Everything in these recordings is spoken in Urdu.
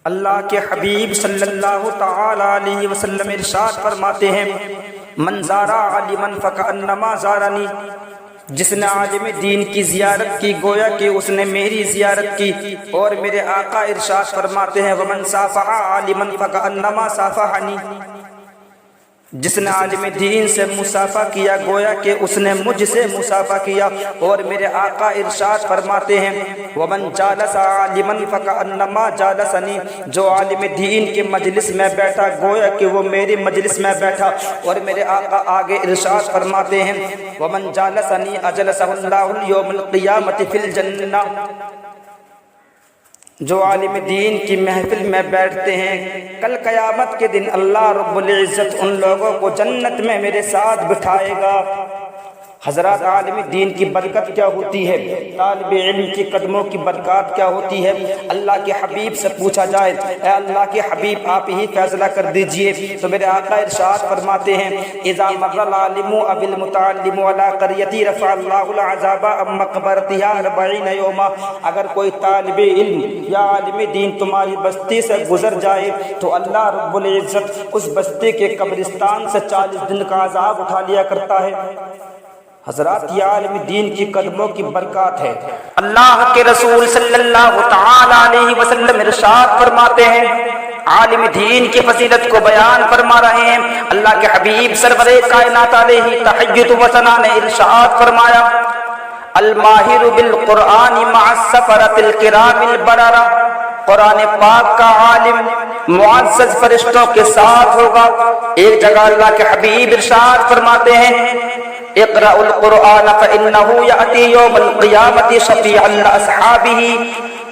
اللہ کے حبیب صلی اللہ تعالی علیہ وسلم ارشاد فرماتے ہیں من زارا عالما فکأنما زارنی، جس نے عالم دین کی زیارت کی گویا کہ اس نے میری زیارت کی۔ اور میرے آقا ارشاد فرماتے ہیں ومن صافح عالما فکأنما صافحنی، جس نے عالم دین سے مصافحہ کیا گویا کہ اس نے مجھ سے مصافحہ کیا۔ اور میرے آقا ارشاد فرماتے ہیں ومن جالس عالما فکأنما جالسنی، جو عالم دین کے مجلس میں بیٹھا گویا کہ وہ میری مجلس میں بیٹھا۔ اور میرے آقا آگے ارشاد فرماتے ہیں ومن جالسنی اجلسہ اللہ یوم القیامۃ فی الجنہ، جو عالم دین کی محفل میں بیٹھتے ہیں کل قیامت کے دن اللہ رب العزت ان لوگوں کو جنت میں میرے ساتھ بٹھائے گا۔ حضرات، عالم دین کی برکت کیا ہوتی ہے، طالب علم کی قدموں کی برکات کیا ہوتی ہے۔ اللہ کے حبیب سے پوچھا جائے اے اللہ کے حبیب آپ ہی فیصلہ کر دیجئے، تو میرے آقا ارشاد فرماتے ہیں اذا مر العالم او المتعلم علی قریۃ رفع اللہ العذاب عن مقبرتها 40 یوما، اگر کوئی طالب علم یا عالم دین تمہاری بستی سے گزر جائے تو اللہ رب العزت اس بستی کے قبرستان سے 40 دن کا عذاب اٹھا لیا کرتا ہے۔ حضرات، یہ عالم دین کی قدموں کی برکات ہے۔ اللہ کے رسول صلی اللہ تعالی علیہ وسلم ارشاد فرماتے ہیں، عالم دین کی فضیلت کو بیان فرما رہے ہیں۔ اللہ کے حبیب سرور کائنات علیہ تحیۃ و ثنا نے ارشاد فرمایا الماہر بالقرآن مع السفرۃ الکرام البررہ، قرآن پاک کا عالم معزز فرشتوں کے ساتھ ہوگا۔ ایک جگہ اللہ کے حبیب ارشاد فرماتے ہیں اقرأوا القرآن فإنه يأتي يوم القیامة شفیعا لأصحابہ،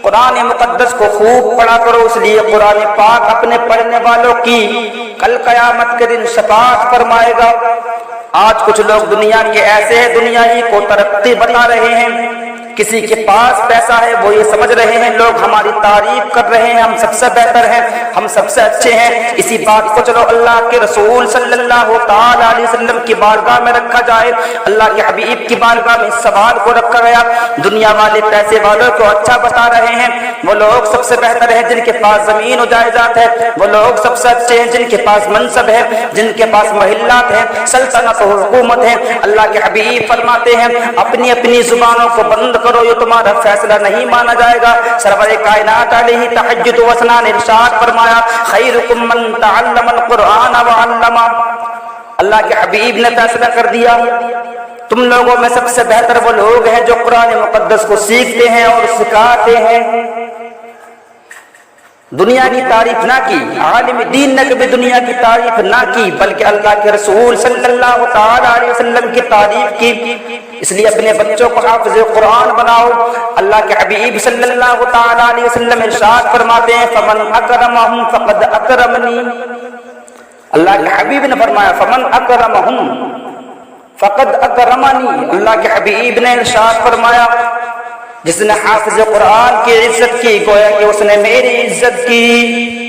قرآن مقدس کو خوب پڑھا کرو، اس لیے قرآن پاک اپنے پڑھنے والوں کی کل قیامت کے دن شفاعت فرمائے گا۔ آج کچھ لوگ دنیا کے ایسے ہیں دنیا ہی کو ترقی بتا رہے ہیں، کسی کے پاس پیسہ ہے وہ یہ سمجھ رہے ہیں لوگ ہماری تعریف کر رہے ہیں، ہم سب سے بہتر ہیں، ہم سب سے اچھے ہیں۔ اسی بات کو چلو اللہ کے رسول صلی اللہ تعالی علیہ وسلم کی بارگاہ میں رکھا جائے، اللہ کے حبیب کی بارگاہ میں اس سوال کو رکھا گیا۔ دنیا والے پیسے والوں کو اچھا بتا رہے ہیں، وہ لوگ سب سے بہتر ہیں جن کے پاس زمین و جائیداد ہے، وہ لوگ سب سے اچھے ہیں جن کے پاس منصب ہے، جن کے پاس محلات ہیں، سلطنت و حکومت ہے۔ اللہ کے حبیب فرماتے ہیں اپنی اپنی زبانوں کو بند کرو، یہ تمہارا فیصلہ نہیں مانا جائے گا۔ سرور کائنات علیہ تحیۃ و ثنا نے ارشاد فرمایا خیرکم من تعلم القرآن وعلمہ، اللہ کے حبیب نے فیصلہ کر دیا تم لوگوں میں سب سے بہتر وہ لوگ ہیں جو قرآن مقدس کو سیکھتے ہیں اور سکھاتے ہیں۔ دنیا کی تعریف نہ کی، عالم دین نے کبھی دنیا کی تعریف نہ کی، بلکہ اللہ کے رسول صلی اللہ تعالی علیہ وسلم کی تعریف کی۔ اس لیے اپنے بچوں کو حافظ قرآن بناؤ۔ اللہ کے حبیب صلی اللہ تعالی علیہ وسلم ارشاد فرماتے ہیں فمن اکرمہم فقد اکرمنی، اللہ کے حبیب نے فرمایا فمن اکرمہم فقد اکرمنی، اللہ کے حبیب نے ارشاد فرمایا جس نے حافظ قرآن کی عزت کی گویا کہ اس نے میری عزت کی۔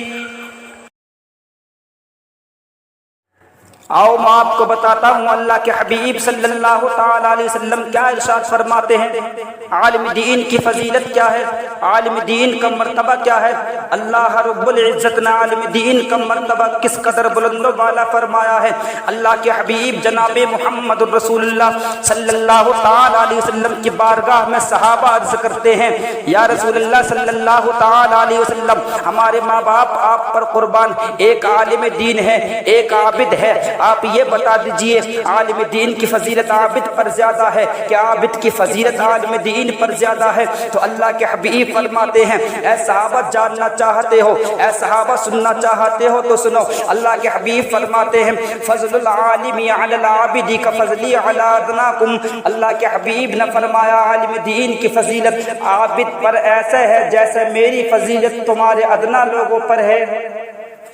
آؤ میں آپ کو بتاتا ہوں اللہ کے حبیب صلی اللہ تعالی علیہ وسلم کیا ارشاد فرماتے ہیں، عالم دین کی فضیلت کیا ہے، عالم دین کا مرتبہ کیا ہے۔ اللہ رب العزت نے عالم دین کا مرتبہ کس قدر بلند و بالا فرمایا ہے۔ اللہ کے حبیب جناب محمد رسول اللہ صلی اللہ تعالی علیہ وسلم کی بارگاہ میں صحابہ عرض کرتے ہیں یا رسول اللہ صلی اللہ تعالی علیہ وسلم، ہمارے ماں باپ آپ پر قربان، ایک عالم دین ہے ایک عابد ہے، آپ یہ بتا دیجئے عالم دین کی فضیلت عابد پر زیادہ ہے کہ عابد کی فضیلت عالم دین پر زیادہ ہے؟ تو اللہ کے حبیب فرماتے ہیں اے صحابہ جاننا چاہتے ہو، اے صحابہ سننا چاہتے ہو تو سنو۔ اللہ کے حبیب فرماتے ہیں فضل العالم علی العابد کفضلی علی ادناکم، اللہ کے حبیب نے فرمایا عالم دین کی فضیلت عابد پر ایسے ہے جیسے میری فضیلت تمہارے ادنا لوگوں پر ہے۔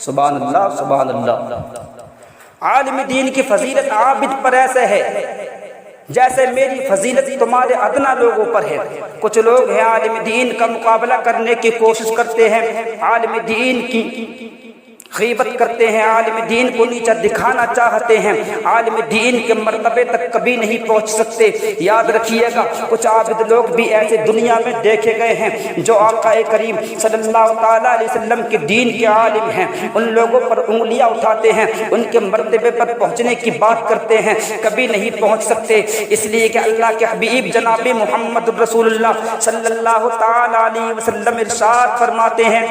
سبحان اللہ سبحان اللہ۔ عالم دین کی فضیلت عابد پر ایسے ہے جیسے میری فضیلت تمہارے ادنا لوگوں پر ہے۔ کچھ لوگ ہیں عالم دین کا مقابلہ کرنے کی کوشش کرتے ہیں، عالم دین کی غیبت کرتے ہیں، عالم دین کو نیچا دکھانا چاہتے ہیں، عالم دین کے مرتبے تک کبھی نہیں پہنچ سکتے۔ یاد رکھیے گا کچھ عابد لوگ بھی ایسے دنیا میں دیکھے گئے ہیں جو آقا کریم صلی اللہ تعالیٰ علیہ وسلم کے دین کے عالم ہیں، ان لوگوں پر انگلیاں اٹھاتے ہیں، ان کے مرتبے پر پہنچنے کی بات کرتے ہیں، کبھی نہیں پہنچ سکتے، اس لیے کہ اللہ کے حبیب جناب محمد رسول اللہ صلی اللہ تعالیٰ علیہ وسلم ارشاد فرماتے ہیں،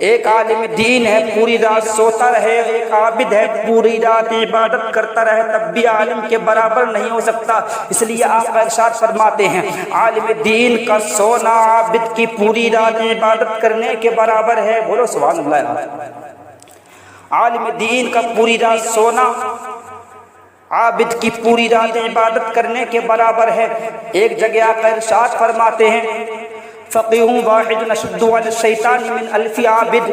ایک عالم دین ہے پوری رات سوتا رہے، ایک عابد ہے پوری رات عبادت کرتا رہے، تب بھی عالم کے برابر نہیں ہو سکتا۔ اس لیے آپ ارشاد فرماتے ہیں عالم دین کا سونا عابد کی پوری رات عبادت کرنے کے برابر ہے۔ بولو سبحان اللہ۔ عالم دین کا پوری رات سونا عابد کی پوری رات عبادت کرنے کے برابر ہے۔ ایک جگہ آپ ارشاد فرماتے ہیں فقیہ واحد اشد علی الشیطان من الف عابد،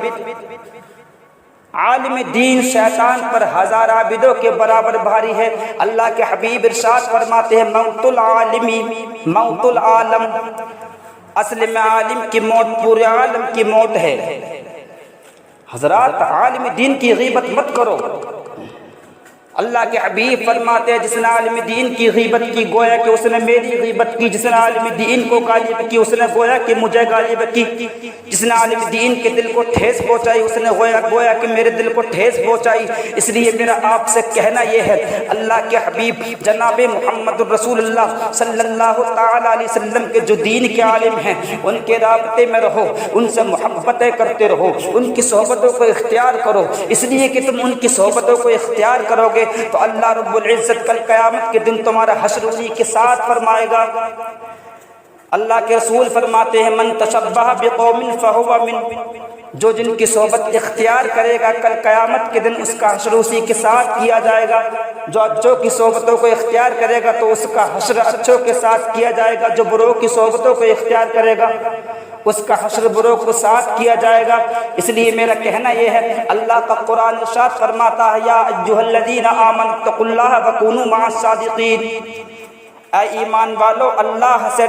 عالم دین شیطان پر ہزار عابدوں کے برابر بھاری ہے۔ اللہ کے حبیب ارشاد فرماتے ہیں موت العالمی موت العالم، اصل میں عالم کی موت پورے عالم کی موت ہے۔ حضرات عالم دین کی غیبت مت کرو۔ اللہ کے حبیب فرماتے ہیں جس نے عالم دین کی غیبت کی گویا کہ اس نے میری غیبت کی، جس نے عالم دین کو غالب کی اس نے گویا کہ مجھے غالب کی، جس نے عالم دین کے دل کو ٹھیس پہنچائی اس نے گویا کہ میرے دل کو ٹھیس پہنچائی۔ اس لیے میرا آپ سے کہنا یہ ہے اللہ کے حبیب جناب محمد رسول اللہ صلی اللہ تعالیٰ علیہ وسلم کے جو دین کے عالم ہیں ان کے رابطے میں رہو، ان سے محبتیں کرتے رہو، ان کی صحبتوں کو اختیار کرو، اس لیے کہ تم ان کی صحبتوں کو اختیار کرو گے تو اللہ رب العزت کل قیامت کے دن تمہارا حشر انہی کے ساتھ فرمائے گا۔ اللہ کے رسول فرماتے ہیں من تشبہ بقوم فہو من، جو جن کی صحبت اختیار کرے گا کل قیامت کے دن اس کا حشر اسی کے ساتھ کیا جائے گا۔ جو اچھوں کی صحبتوں کو اختیار کرے گا تو اس کا حشر اچھوں کے ساتھ کیا جائے گا، جو بروں کی صحبتوں کو اختیار کرے گا اس کا حشر بروں کو ساتھ کیا جائے گا۔ اس لیے میرا کہنا یہ ہے اللہ کا قرآن ارشاد فرماتا ہے یا ایھا الذین آمنوا اتقوا اللہ وکونوا مع الصادقین، اے ایمان والو اللہ سے